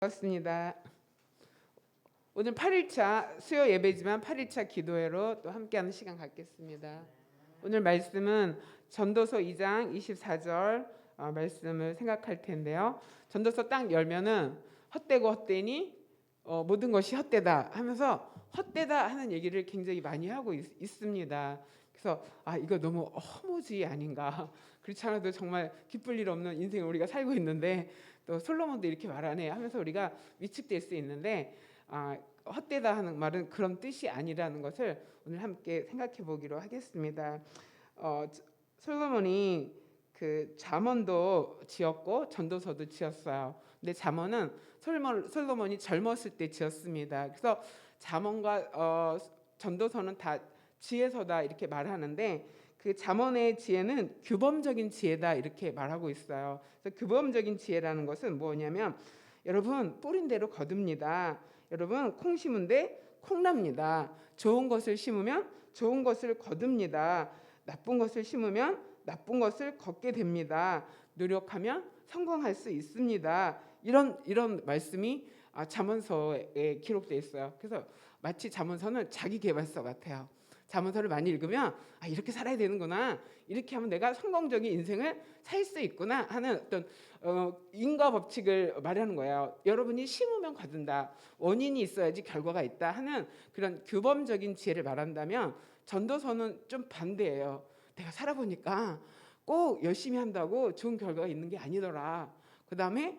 반갑습니다. 오늘 8일차 수요 예배지만 8일차 기도회로 또 함께하는 시간 갖겠습니다. 오늘 말씀은 전도서 2장 24절 말씀을 생각할 텐데요. 전도서 딱 열면은 헛되고 헛되니 모든 것이 헛되다 하면서 헛되다 하는 얘기를 굉장히 많이 하고 있습니다. 그래서 이거 너무 허무지 아닌가. 그렇지 않아도 정말 기쁠 일 없는 인생을 우리가 살고 있는데 또 솔로몬도 이렇게 말하네 하면서 우리가 위축될 수 있는데 헛되다 하는 말은 그런 뜻이 아니라는 것을 오늘 함께 생각해 보기로 하겠습니다. 솔로몬이 그 잠언도 지었고 전도서도 지었어요. 근데 잠언은 솔로몬이 젊었을 때 지었습니다. 그래서 잠언과 전도서는 다 지혜서다 이렇게 말하는데 그 잠언의 지혜는 규범적인 지혜다 이렇게 말하고 있어요. 그래서 규범적인 지혜라는 것은 뭐냐면 여러분 뿌린 대로 거둡니다. 여러분 콩 심은데 콩납니다. 좋은 것을 심으면 좋은 것을 거둡니다. 나쁜 것을 심으면 나쁜 것을 걷게 됩니다. 노력하면 성공할 수 있습니다. 이런 말씀이 잠언서에 기록되어 있어요. 그래서 마치 잠언서는 자기 개발서 같아요. 잠언서를 많이 읽으면 이렇게 살아야 되는구나, 이렇게 하면 내가 성공적인 인생을 살 수 있구나 하는 어떤 인과 법칙을 말하는 거예요. 여러분이 심으면 거둔다, 원인이 있어야지 결과가 있다 하는 그런 규범적인 지혜를 말한다면 전도서는 좀 반대예요. 내가 살아보니까 꼭 열심히 한다고 좋은 결과가 있는 게 아니더라. 그 다음에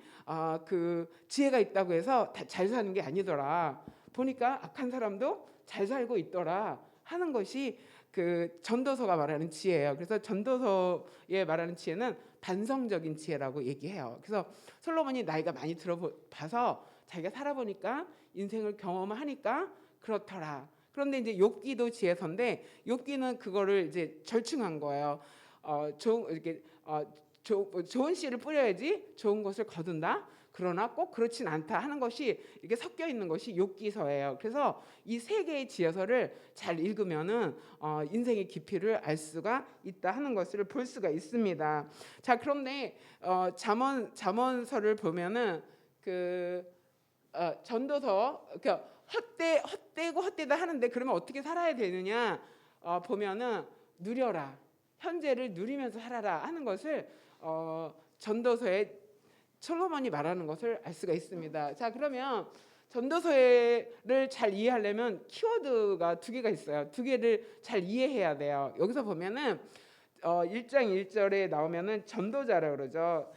그 지혜가 있다고 해서 잘 사는 게 아니더라. 보니까 악한 사람도 잘 살고 있더라 하는 것이 그 전도서가 말하는 지혜예요. 그래서 전도서에 말하는 지혜는 반성적인 지혜라고 얘기해요. 그래서 솔로몬이 나이가 많이 들어봐서 자기가 살아보니까 인생을 경험하니까 그렇더라. 그런데 이제 욥기도 지혜서인데 욥기는 그거를 이제 절충한 거예요. 좋은 씨를 뿌려야지 좋은 것을 거둔다. 그러나 꼭 그렇진 않다 하는 것이 이렇게 섞여 있는 것이 욥기서예요. 그래서 이 세 개의 지혜서를 잘 읽으면은 인생의 깊이를 알 수가 있다 하는 것을 볼 수가 있습니다. 자, 그런데 잠언서를 보면은 그 전도서 그러니까 헛되고 헛되다 하는데 그러면 어떻게 살아야 되느냐 보면은 누려라, 현재를 누리면서 살아라 하는 것을 전도서에 솔로몬이 말하는 것을 알 수가 있습니다. 자, 그러면 전도서를 잘 이해하려면 키워드가 두 개가 있어요. 두 개를 잘 이해해야 돼요. 여기서 보면은 1장 1절에 나오면은 전도자라고 그러죠.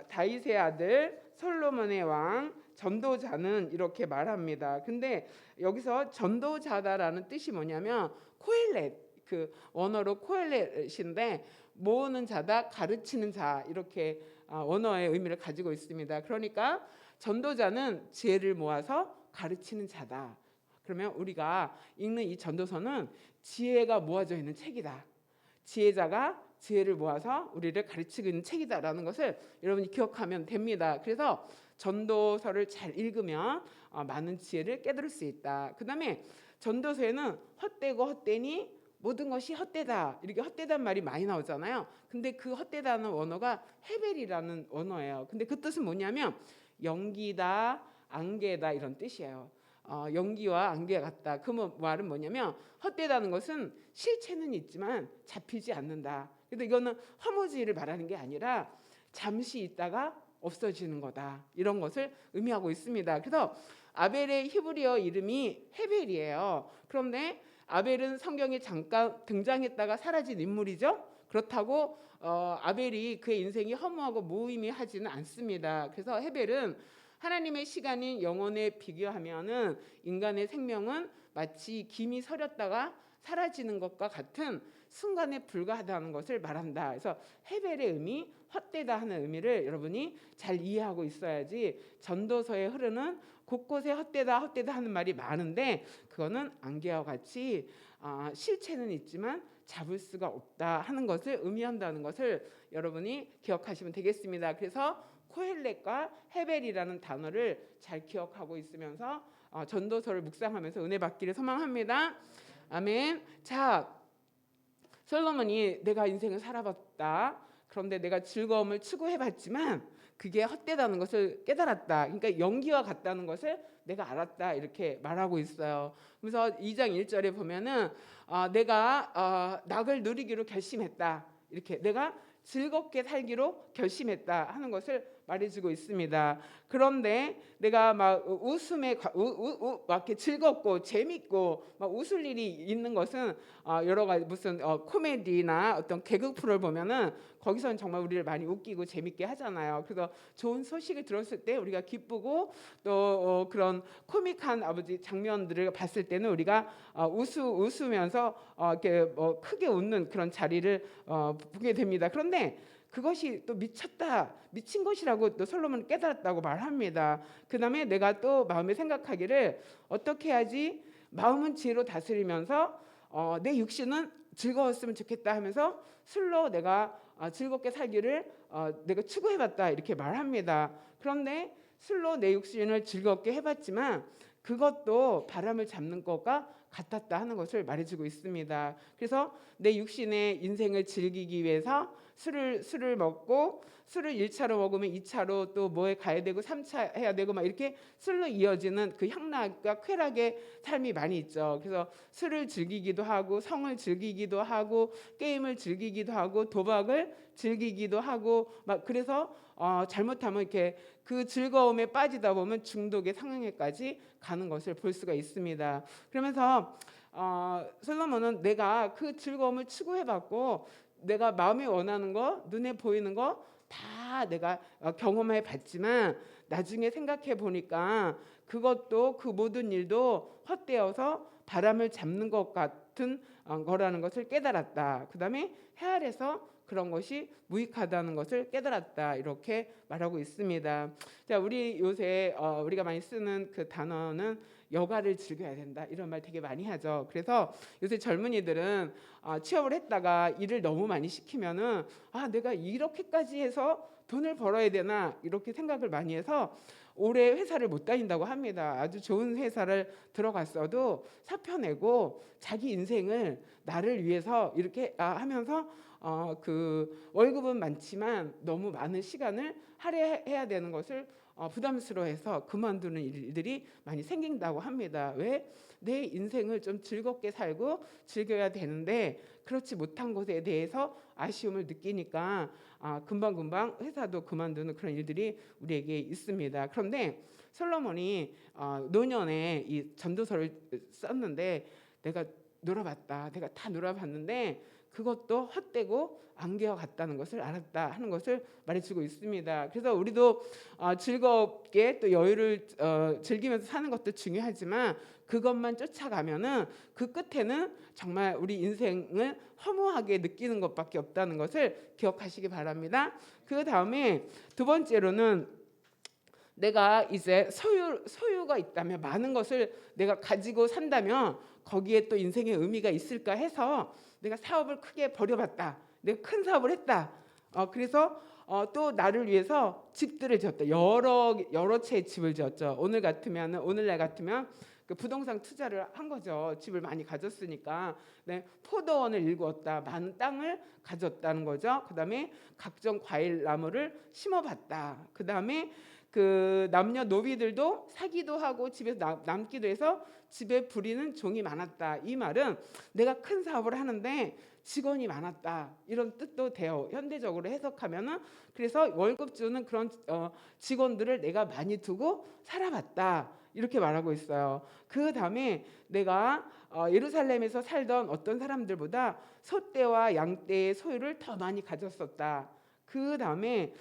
다윗의 아들 솔로몬의 왕 전도자는 이렇게 말합니다. 근데 여기서 전도자다라는 뜻이 뭐냐면 코엘렛, 그 원어로 코엘렛인데 모으는 자다, 가르치는 자, 이렇게 원어의 의미를 가지고 있습니다. 그러니까 전도자는 지혜를 모아서 가르치는 자다. 그러면 우리가 읽는 이 전도서는 지혜가 모아져 있는 책이다. 지혜자가 지혜를 모아서 우리를 가르치고 있는 책이다라는 것을 여러분이 기억하면 됩니다. 그래서 전도서를 잘 읽으면 많은 지혜를 깨달을 수 있다. 그 다음에 전도서에는 헛되고 헛되니 모든 것이 헛되다, 이렇게 헛되다는 말이 많이 나오잖아요. 근데 그 헛되다는 원어가 헤벨이라는 원어예요. 근데 그 뜻은 뭐냐면 연기다, 안개다 이런 뜻이에요. 연기와 안개 같다. 그 말은 뭐냐면 헛되다는 것은 실체는 있지만 잡히지 않는다. 근데 이거는 허무지를 말하는 게 아니라 잠시 있다가 없어지는 거다, 이런 것을 의미하고 있습니다. 그래서 아벨의 히브리어 이름이 헤벨이에요. 그런데 아벨은 성경에 잠깐 등장했다가 사라진 인물이죠. 그렇다고 아벨이 그의 인생이 허무하고 무의미하지는 않습니다. 그래서 헤벨은 하나님의 시간인 영혼에 비교하면은 인간의 생명은 마치 김이 서렸다가 사라지는 것과 같은 순간에 불과하다는 것을 말한다. 그래서 헤벨의 의미, 헛되다 하는 의미를 여러분이 잘 이해하고 있어야지 전도서에 흐르는 곳곳에 헛되다 헛되다 하는 말이 많은데 그거는 안개와 같이 실체는 있지만 잡을 수가 없다 하는 것을 의미한다는 것을 여러분이 기억하시면 되겠습니다. 그래서 코헬렛과 헤벨이라는 단어를 잘 기억하고 있으면서 전도서를 묵상하면서 은혜 받기를 소망합니다. 아멘. 자, 솔로몬이 내가 인생을 살아봤다. 그런데 내가 즐거움을 추구해봤지만 그게 헛되다는 것을 깨달았다. 그러니까 연기와 같다는 것을 내가 알았다 이렇게 말하고 있어요. 그래서 2장 1절에 보면은 내가 낙을 누리기로 결심했다. 이렇게 내가 즐겁게 살기로 결심했다 하는 것을 말해주고 있습니다. 그런데 내가 막 웃음에 막 이렇게 즐겁고 재밌고 막 웃을 일이 있는 것은 여러 가지 무슨 코미디나 어떤 개그 프로를 보면은 거기서는 정말 우리를 많이 웃기고 재밌게 하잖아요. 그래서 좋은 소식을 들었을 때 우리가 기쁘고 또 그런 코믹한 아버지 장면들을 봤을 때는 우리가 웃으면서 이렇게 크게 웃는 그런 자리를 보게 됩니다. 그런데 그것이 또 미친 것이라고 또 솔로몬은 깨달았다고 말합니다. 그 다음에 내가 또 마음에 생각하기를 어떻게 해야지 마음은 지혜로 다스리면서 내 육신은 즐거웠으면 좋겠다 하면서 술로 내가 즐겁게 살기를 내가 추구해봤다 이렇게 말합니다. 그런데 술로 내 육신을 즐겁게 해봤지만 그것도 바람을 잡는 것과 같았다 하는 것을 말해주고 있습니다. 그래서 내 육신의 인생을 즐기기 위해서 술을 먹고 술을 1차로 먹으면 2차로 또 뭐에 가야 되고 3차 해야 되고 막 이렇게 술로 이어지는 그 향락과 쾌락의 삶이 많이 있죠. 그래서 술을 즐기기도 하고 성을 즐기기도 하고 게임을 즐기기도 하고 도박을 즐기기도 하고 막 그래서 잘못하면 이렇게 그 즐거움에 빠지다 보면 중독의 상황에까지 가는 것을 볼 수가 있습니다. 그러면서 솔로몬은 내가 그 즐거움을 추구해봤고 내가 마음에 원하는 거, 눈에 보이는 거 다 내가 경험해 봤지만 나중에 생각해 보니까 그것도 그 모든 일도 헛되어서 바람을 잡는 것 같은 거라는 것을 깨달았다. 그 다음에 해 아래서 그런 것이 무익하다는 것을 깨달았다. 이렇게 말하고 있습니다. 자, 우리 요새 우리가 많이 쓰는 그 단어는 여가를 즐겨야 된다 이런 말 되게 많이 하죠. 그래서 요새 젊은이들은 취업을 했다가 일을 너무 많이 시키면은 내가 이렇게까지 해서 돈을 벌어야 되나 이렇게 생각을 많이 해서 오래 회사를 못 다닌다고 합니다. 아주 좋은 회사를 들어갔어도 사표 내고 자기 인생을 나를 위해서 이렇게 하면서 그 월급은 많지만 너무 많은 시간을 할애해야 되는 것을 부담스러워해서 그만두는 일들이 많이 생긴다고 합니다. 왜? 내 인생을 좀 즐겁게 살고 즐겨야 되는데 그렇지 못한 것에 대해서 아쉬움을 느끼니까 금방금방 회사도 그만두는 그런 일들이 우리에게 있습니다. 그런데 솔로몬이 노년에 이 전도서를 썼는데 내가 놀아봤다. 내가 다 놀아봤는데 그것도 헛되고 안개와 같다는 것을 알았다 하는 것을 말해주고 있습니다. 그래서 우리도 즐겁게 또 여유를 즐기면서 사는 것도 중요하지만 그것만 쫓아가면은 그 끝에는 정말 우리 인생을 허무하게 느끼는 것밖에 없다는 것을 기억하시기 바랍니다. 그 다음에 두 번째로는 내가 이제 소유가 있다면 많은 것을 내가 가지고 산다면 거기에 또 인생의 의미가 있을까 해서 내가 사업을 크게 벌여봤다. 내가 큰 사업을 했다. 그래서 또 나를 위해서 집들을 지었다. 여러 채의 집을 지었죠. 오늘날 같으면 그 부동산 투자를 한 거죠. 집을 많이 가졌으니까. 네, 포도원을 일구었다. 많은 땅을 가졌다는 거죠. 그다음에 각종 과일 나무를 심어봤다. 그다음에 그 남녀 노비들도 사기도 하고 집에서 남기도 해서 집에 부리는 종이 많았다. 이 말은 내가 큰 사업을 하는데 직원이 많았다 이런 뜻도 돼요. 현대적으로 해석하면은 그래서 월급 주는 그런 직원들을 내가 많이 두고 살아봤다 이렇게 말하고 있어요. 그 다음에 내가 예루살렘에서 살던 어떤 사람들보다 소떼와 양떼의 소유를 더 많이 가졌었다. 그 다음에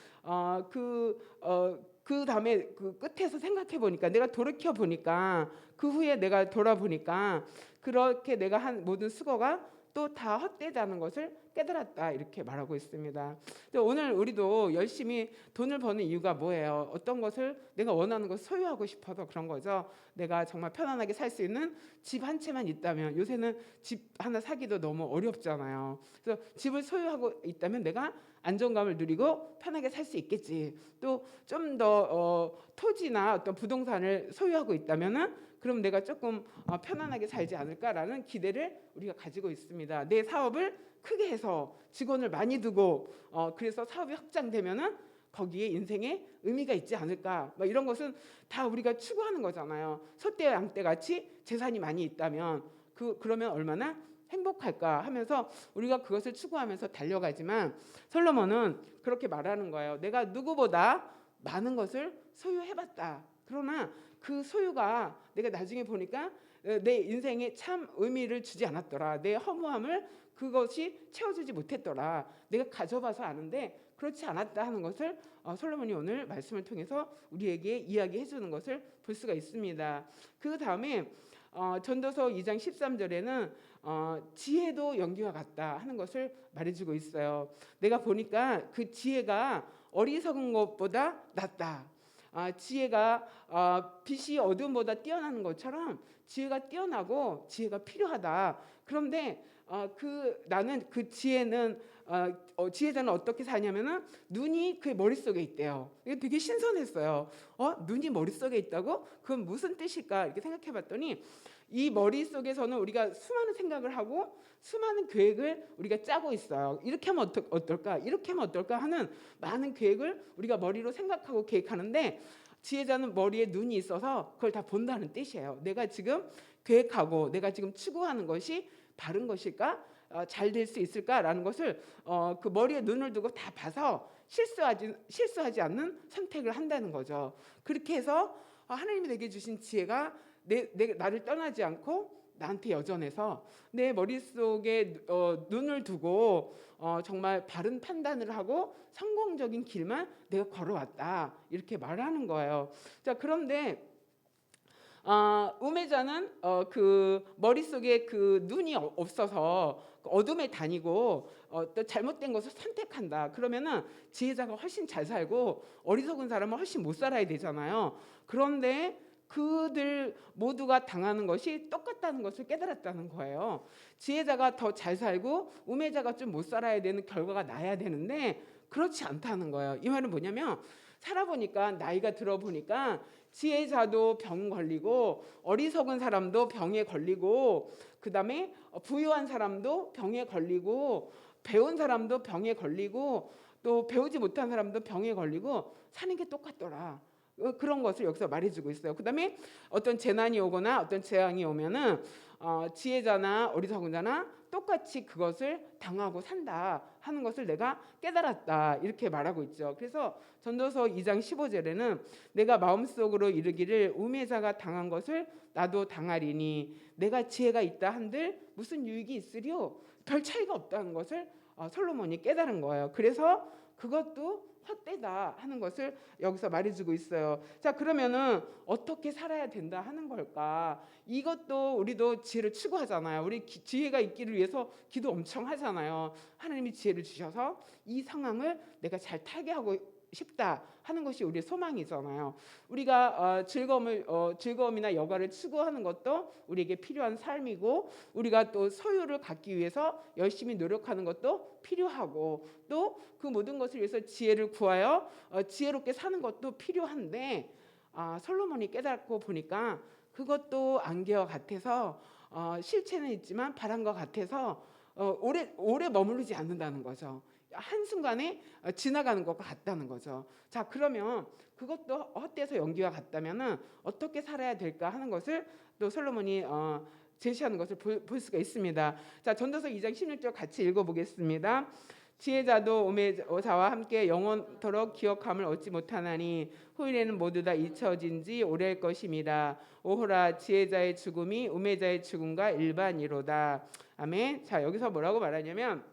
그 다음에 그 끝에서 생각해 보니까 내가 돌이켜 보니까 그 후에 내가 돌아보니까 그렇게 내가 한 모든 수고가 또 다 헛되다는 것을 깨달았다 이렇게 말하고 있습니다. 오늘 우리도 열심히 돈을 버는 이유가 뭐예요? 어떤 것을 내가 원하는 것을 소유하고 싶어서 그런 거죠. 내가 정말 편안하게 살 수 있는 집 한 채만 있다면 요새는 집 하나 사기도 너무 어렵잖아요. 그래서 집을 소유하고 있다면 내가 안정감을 누리고 편하게 살 수 있겠지. 또 좀 더 토지나 어떤 부동산을 소유하고 있다면은 그럼 내가 조금 편안하게 살지 않을까라는 기대를 우리가 가지고 있습니다. 내 사업을 크게 해서 직원을 많이 두고 그래서 사업이 확장되면은 거기에 인생에 의미가 있지 않을까? 뭐 이런 것은 다 우리가 추구하는 거잖아요. 소떼와 양떼 같이 재산이 많이 있다면 그러면 얼마나 행복할까 하면서 우리가 그것을 추구하면서 달려가지만 솔로몬은 그렇게 말하는 거예요. 내가 누구보다 많은 것을 소유해봤다. 그러나 그 소유가 내가 나중에 보니까 내 인생에 참 의미를 주지 않았더라. 내 허무함을 그것이 채워주지 못했더라. 내가 가져봐서 아는데 그렇지 않았다 하는 것을 솔로몬이 오늘 말씀을 통해서 우리에게 이야기해 주는 것을 볼 수가 있습니다. 그 다음에 전도서 2장 13절에는 지혜도 연기와 같다 하는 것을 말해주고 있어요. 내가 보니까 그 지혜가 어리석은 것보다 낫다. 지혜가 빛이 어둠보다 뛰어나는 것처럼 지혜가 뛰어나고 지혜가 필요하다. 그런데 나는 그 지혜는 지혜자는 어떻게 사냐면은 눈이 그의 머릿속에 있대요. 이게 되게 신선했어요. 눈이 머릿속에 있다고? 그건 무슨 뜻일까? 이렇게 생각해 봤더니 이 머릿속에서는 우리가 수많은 생각을 하고 수많은 계획을 우리가 짜고 있어요. 이렇게 하면 어떨까? 이렇게 하면 어떨까 하는 많은 계획을 우리가 머리로 생각하고 계획하는데 지혜자는 머리에 눈이 있어서 그걸 다 본다는 뜻이에요. 내가 지금 계획하고 내가 지금 추구하는 것이 바른 것일까? 잘 될 수 있을까라는 것을 그 머리에 눈을 두고 다 봐서 실수하지 않는 선택을 한다는 거죠. 그렇게 해서 하나님이 내게 주신 지혜가 나를 떠나지 않고 나한테 여전해서 내 머릿속에 눈을 두고 정말 바른 판단을 하고 성공적인 길만 내가 걸어왔다 이렇게 말하는 거예요. 자, 그런데 우매자는 그 머릿속에 그 눈이 없어서 어둠에 다니고 또 잘못된 것을 선택한다. 그러면은 지혜자가 훨씬 잘 살고 어리석은 사람은 훨씬 못 살아야 되잖아요. 그런데 그들 모두가 당하는 것이 똑같다는 것을 깨달았다는 거예요. 지혜자가 더 잘 살고 우매자가 좀 못 살아야 되는 결과가 나야 되는데 그렇지 않다는 거예요. 이 말은 뭐냐면 살아보니까 나이가 들어보니까 지혜자도 병 걸리고 어리석은 사람도 병에 걸리고 그다음에 부유한 사람도 병에 걸리고 배운 사람도 병에 걸리고 또 배우지 못한 사람도 병에 걸리고 사는 게 똑같더라. 그런 것을 여기서 말해주고 있어요. 그다음에 어떤 재난이 오거나 어떤 재앙이 오면은 지혜자나 어리석은 자나 똑같이 그것을 당하고 산다 하는 것을 내가 깨달았다 이렇게 말하고 있죠. 그래서 전도서 2장 15절에는 내가 마음속으로 이르기를 우매자가 당한 것을 나도 당하리니 내가 지혜가 있다 한들 무슨 유익이 있으리요? 별 차이가 없다는 것을 솔로몬이 깨달은 거예요. 그래서 그것도 헛되다 하는 것을 여기서 말해주고 있어요. 자, 그러면은 어떻게 살아야 된다 하는 걸까? 이것도 우리도 지혜를 추구하잖아요. 우리 지혜가 있기를 위해서 기도 엄청 하잖아요. 하나님이 지혜를 주셔서 이 상황을 내가 잘 타게 하고 싶다 하는 것이 우리의 소망이잖아요. 우리가 즐거움이나 여가를 추구하는 것도 우리에게 필요한 삶이고 우리가 또 소유를 갖기 위해서 열심히 노력하는 것도 필요하고 또 그 모든 것을 위해서 지혜를 구하여 지혜롭게 사는 것도 필요한데 솔로몬이 깨닫고 보니까 그것도 안개와 같아서 실체는 있지만 바람과 같아서 오래 머무르지 않는다는 거죠. 한순간에 지나가는 것과 같다는 거죠. 자, 그러면 그것도 헛되서 연기와 같다면은 어떻게 살아야 될까 하는 것을 또 솔로몬이 제시하는 것을 볼 수가 있습니다. 자, 전도서 2장 16절 같이 읽어보겠습니다. 지혜자도 우매자와 함께 영원토록 기억함을 얻지 못하나니 후일에는 모두 다 잊혀진 지 오래일 것임이라. 오호라, 지혜자의 죽음이 우매자의 죽음과 일반이로다. 아멘. 자, 여기서 뭐라고 말하냐면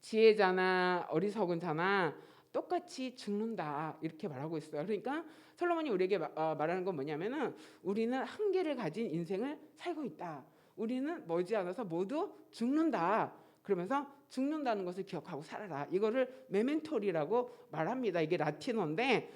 지혜자나 어리석은 자나 똑같이 죽는다 이렇게 말하고 있어요. 그러니까 솔로몬이 우리에게 말하는 건 뭐냐면은 우리는 한계를 가진 인생을 살고 있다. 우리는 머지않아서 모두 죽는다. 그러면서 죽는다는 것을 기억하고 살아라. 이거를 메멘토리라고 말합니다. 이게 라틴어인데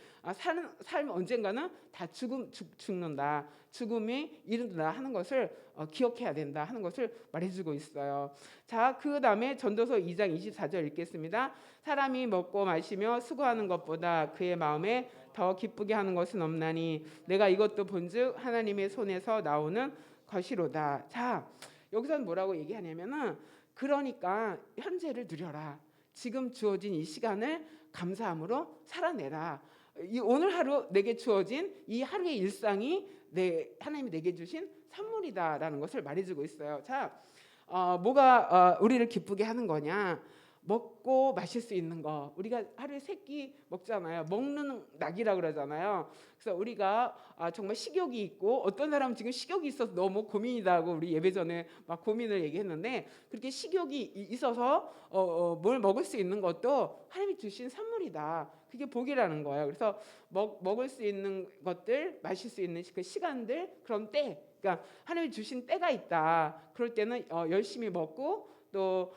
삶 언젠가는 다 죽는다. 죽음이 이른다 하는 것을 기억해야 된다 하는 것을 말해주고 있어요. 자, 그 다음에 전도서 2장 24절 읽겠습니다. 사람이 먹고 마시며 수고하는 것보다 그의 마음에 더 기쁘게 하는 것은 없나니 내가 이것도 본즉 하나님의 손에서 나오는 것이로다. 자, 여기서는 뭐라고 얘기하냐면은 그러니까 현재를 누려라. 지금 주어진 이 시간을 감사함으로 살아내라. 이 오늘 하루 내게 주어진 이 하루의 일상이 하나님이 내게 주신 선물이다라는 것을 말해주고 있어요. 자, 뭐가 우리를 기쁘게 하는 거냐? 먹고 마실 수 있는 거. 우리가 하루에 3끼 먹잖아요. 먹는 낙이라 그러잖아요. 그래서 우리가 정말 식욕이 있고, 어떤 사람은 지금 식욕이 있어서 너무 고민이다 하고 우리 예배 전에 막 고민을 얘기했는데, 그렇게 식욕이 있어서 뭘 먹을 수 있는 것도 하나님이 주신 선물이다. 그게 복이라는 거예요. 그래서 먹을 수 있는 것들, 마실 수 있는 그 시간들, 그런 때, 그러니까 하나님이 주신 때가 있다. 그럴 때는 열심히 먹고, 또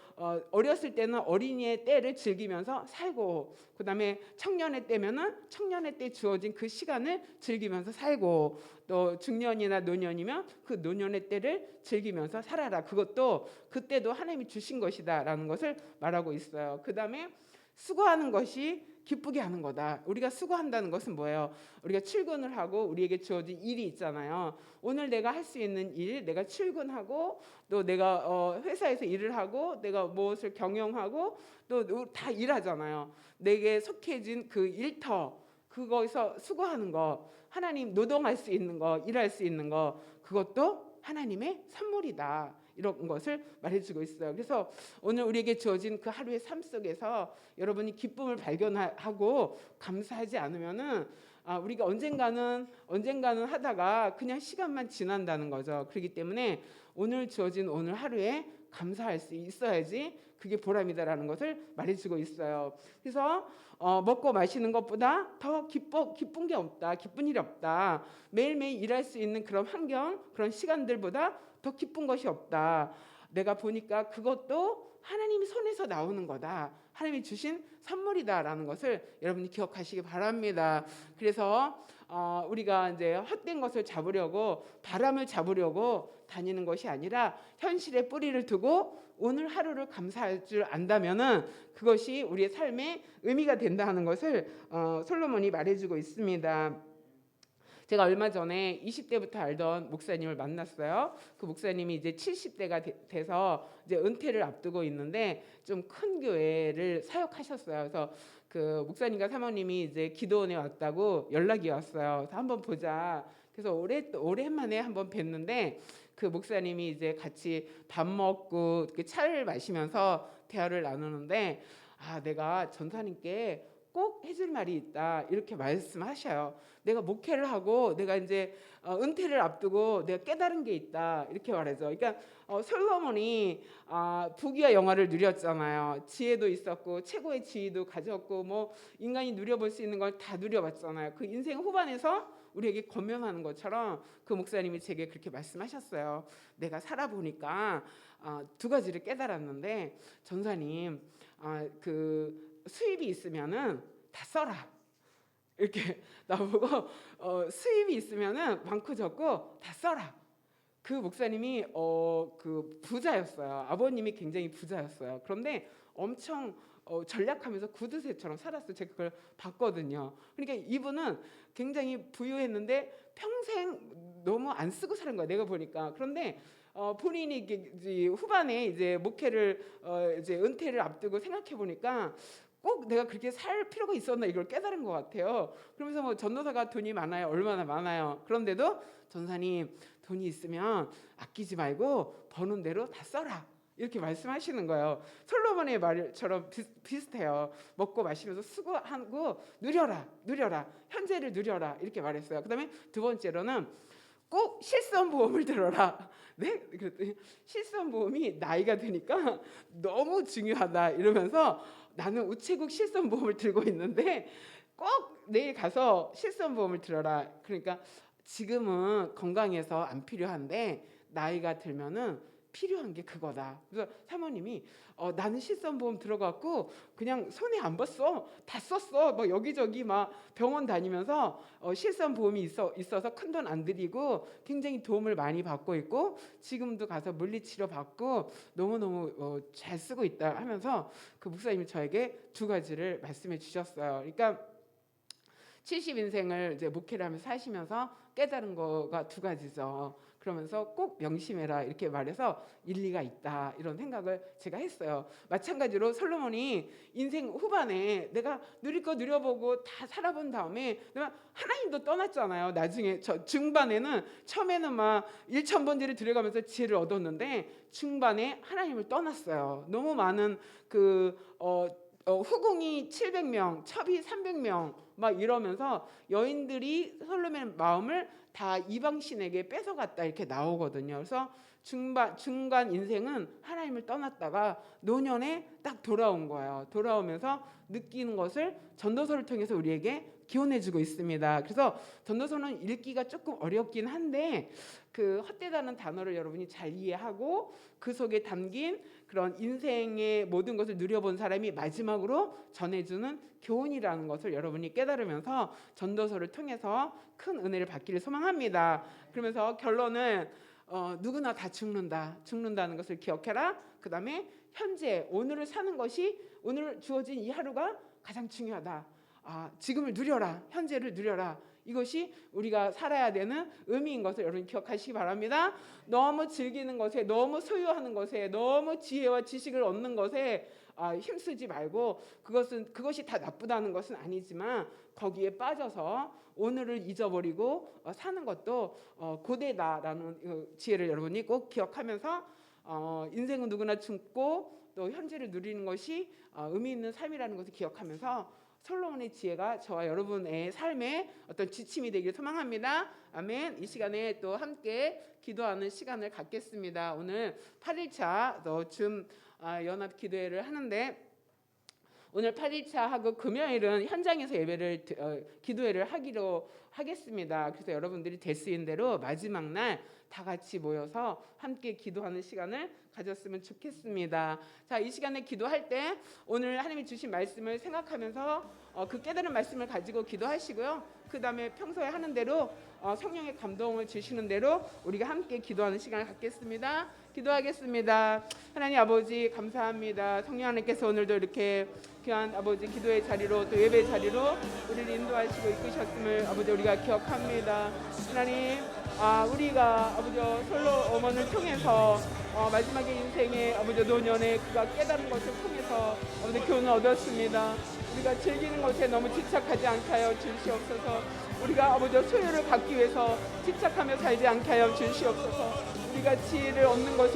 어렸을 때는 어린이의 때를 즐기면서 살고, 그다음에 청년의 때면은 청년의 때 주어진 그 시간을 즐기면서 살고, 또 중년이나 노년이면 그 노년의 때를 즐기면서 살아라. 그것도 그때도 하나님이 주신 것이다라는 것을 말하고 있어요. 그다음에 수고하는 것이 기쁘게 하는 거다. 우리가 수고한다는 것은 뭐예요? 우리가 출근을 하고 우리에게 주어진 일이 있잖아요. 오늘 내가 할 수 있는 일, 내가 출근하고, 또 내가 회사에서 일을 하고, 내가 무엇을 경영하고, 또 다 일하잖아요. 내게 속해진 그 일터, 그거에서 수고하는 거, 하나님 노동할 수 있는 거, 일할 수 있는 거, 그것도 하나님의 선물이다. 이런 것을 말해주고 있어요. 그래서 오늘 우리에게 주어진 그 하루의 삶 속에서 여러분이 기쁨을 발견하고 감사하지 않으면은 우리가 언젠가는 하다가 그냥 시간만 지난다는 거죠. 그렇기 때문에 오늘 주어진 오늘 하루에 감사할 수 있어야지 그게 보람이다라는 것을 말해주고 있어요. 그래서 먹고 마시는 것보다 더 기쁜 게 없다, 기쁜 일이 없다. 매일매일 일할 수 있는 그런 환경, 그런 시간들보다 더 기쁜 것이 없다. 내가 보니까 그것도 하나님이 손에서 나오는 거다. 하나님이 주신 선물이다라는 것을 여러분이 기억하시기 바랍니다. 그래서 우리가 이제 헛된 것을 잡으려고, 바람을 잡으려고 다니는 것이 아니라 현실에 뿌리를 두고 오늘 하루를 감사할 줄 안다면은 그것이 우리의 삶에 의미가 된다는 것을 솔로몬이 말해주고 있습니다. 제가 얼마 전에 20대부터 알던 목사님을 만났어요. 그 목사님이 이제 70대가 돼서 이제 은퇴를 앞두고 있는데 좀 큰 교회를 사역하셨어요. 그래서 그 목사님과 사모님이 이제 기도원에 왔다고 연락이 왔어요. 그래서 한번 보자. 그래서 오랜만에 한번 뵀는데 그 목사님이 이제 같이 밥 먹고 차를 마시면서 대화를 나누는데, 내가 전사님께 꼭 해줄 말이 있다, 이렇게 말씀하셔요. 내가 목회를 하고 내가 이제 은퇴를 앞두고 내가 깨달은 게 있다, 이렇게 말하죠. 그러니까 솔로몬이 부귀와 영화를 누렸잖아요. 지혜도 있었고 최고의 지위도 가졌고, 뭐 인간이 누려볼 수 있는 걸 다 누려봤잖아요. 그 인생 후반에서 우리에게 권면하는 것처럼 그 목사님이 제게 그렇게 말씀하셨어요. 내가 살아보니까 2가지를 깨달았는데, 전사님, 그 수입이 있으면은 다 써라, 이렇게 나보고 수입이 있으면은 많고 적고 다 써라. 그 목사님이 그 부자였어요. 아버님이 굉장히 부자였어요. 그런데 엄청 전략하면서 구두쇠처럼 살았어요. 제가 그걸 봤거든요. 그러니까 이분은 굉장히 부유했는데 평생 너무 안 쓰고 사는 거야, 내가 보니까. 그런데 본인이 이제 후반에 이제 목회를 이제 은퇴를 앞두고 생각해 보니까 꼭 내가 그렇게 살 필요가 있었나, 이걸 깨달은 것 같아요. 그러면서 뭐 전도사가 돈이 많아요, 얼마나 많아요. 그런데도 전사님, 돈이 있으면 아끼지 말고 버는 대로 다 써라, 이렇게 말씀하시는 거예요. 솔로몬의 말처럼 비슷해요. 먹고 마시면서 수고하고 누려라, 현재를 누려라, 이렇게 말했어요. 그다음에 2번째로는 꼭 실손보험을 들어라. 네? 그랬더니 실손보험이 나이가 드니까 너무 중요하다, 이러면서 나는 우체국 실손보험을 들고 있는데 꼭 내일 가서 실손보험을 들어라. 그러니까 지금은 건강해서 안 필요한데 나이가 들면은 필요한 게 그거다. 그래서 사모님이 나는 실손보험 들어갖고 그냥 손해 안 봤어, 다 썼어. 뭐 여기저기 막 병원 다니면서 실손보험이 있어서 큰 돈 안 들이고 굉장히 도움을 많이 받고 있고, 지금도 가서 물리치료 받고 너무너무 잘 쓰고 있다 하면서 그 목사님이 저에게 2가지를 말씀해 주셨어요. 그러니까 70인생을 이제 목회를 하면서 사시면서 깨달은 거가 두 가지죠. 그러면서 꼭 명심해라 이렇게 말해서 일리가 있다 이런 생각을 제가 했어요. 마찬가지로 솔로몬이 인생 후반에 내가 누릴 거 누려보고 다 살아본 다음에 내가 하나님도 떠났잖아요. 나중에 저 중반에는 처음에는 막 일천번지를 들여가면서 지혜를 얻었는데 중반에 하나님을 떠났어요. 너무 많은 후궁이 700명, 첩이 300명 막 이러면서 여인들이 솔로몬의 마음을 다 이방 신에게 뺏어갔다 이렇게 나오거든요. 그래서 중간 인생은 하나님을 떠났다가 노년에 딱 돌아온 거예요. 돌아오면서 느끼는 것을 전도서를 통해서 우리에게 기원해주고 있습니다. 그래서 전도서는 읽기가 조금 어렵긴 한데 그 헛되다는 단어를 여러분이 잘 이해하고 그 속에 담긴 그런 인생의 모든 것을 누려본 사람이 마지막으로 전해주는 교훈이라는 것을 여러분이 깨달으면서 전도서를 통해서 큰 은혜를 받기를 소망합니다. 그러면서 결론은 누구나 다 죽는다는 것을 기억해라. 그 다음에 현재 오늘을 사는 것이 오늘 주어진 이 하루가 가장 중요하다. 지금을 누려라. 현재를 누려라. 이것이 우리가 살아야 되는 의미인 것을 여러분 기억하시기 바랍니다. 너무 즐기는 것에, 너무 소유하는 것에, 너무 지혜와 지식을 얻는 것에 힘쓰지 말고 그것이 다 나쁘다는 것은 아니지만 거기에 빠져서 오늘을 잊어버리고 사는 것도 고되다라는 지혜를 여러분이 꼭 기억하면서 인생은 누구나 죽고 또 현재를 누리는 것이 의미 있는 삶이라는 것을 기억하면서 솔로몬의 지혜가 저와 여러분의 삶에 어떤 지침이 되기를 소망합니다. 아멘. 이 시간에 또 함께 기도하는 시간을 갖겠습니다. 오늘 8일차 연합 기도회를 하는데 오늘 8일차하고 금요일은 현장에서 예배를 기도회를 하기로 하겠습니다. 그래서 여러분들이 될 수 있는 대로 마지막 날 다 같이 모여서 함께 기도하는 시간을 가졌으면 좋겠습니다. 자, 이 시간에 기도할 때 오늘 하나님이 주신 말씀을 생각하면서 그 깨달은 말씀을 가지고 기도하시고요. 그 다음에 평소에 하는 대로 성령의 감동을 주시는 대로 우리가 함께 기도하는 시간을 갖겠습니다. 기도하겠습니다. 하나님 아버지 감사합니다. 성령 하나님께서 오늘도 이렇게 귀한 아버지 기도의 자리로 또 예배의 자리로 우리를 인도하시고 이끄셨음을 아버지 우리가 기억합니다. 하나님 우리가 아버지 솔로몬을 통해서 마지막에 인생의 아버지 노년에 그가 깨달은 것을 통해서 아버지 교훈을 얻었습니다. 우리가 즐기는 것에 너무 집착하지 않게 하여 주시옵소서. 우리가 아버지 소유를 갖기 위해서 집착하며 살지 않게 하여 주시옵소서. 우리가 지혜를 얻는 것이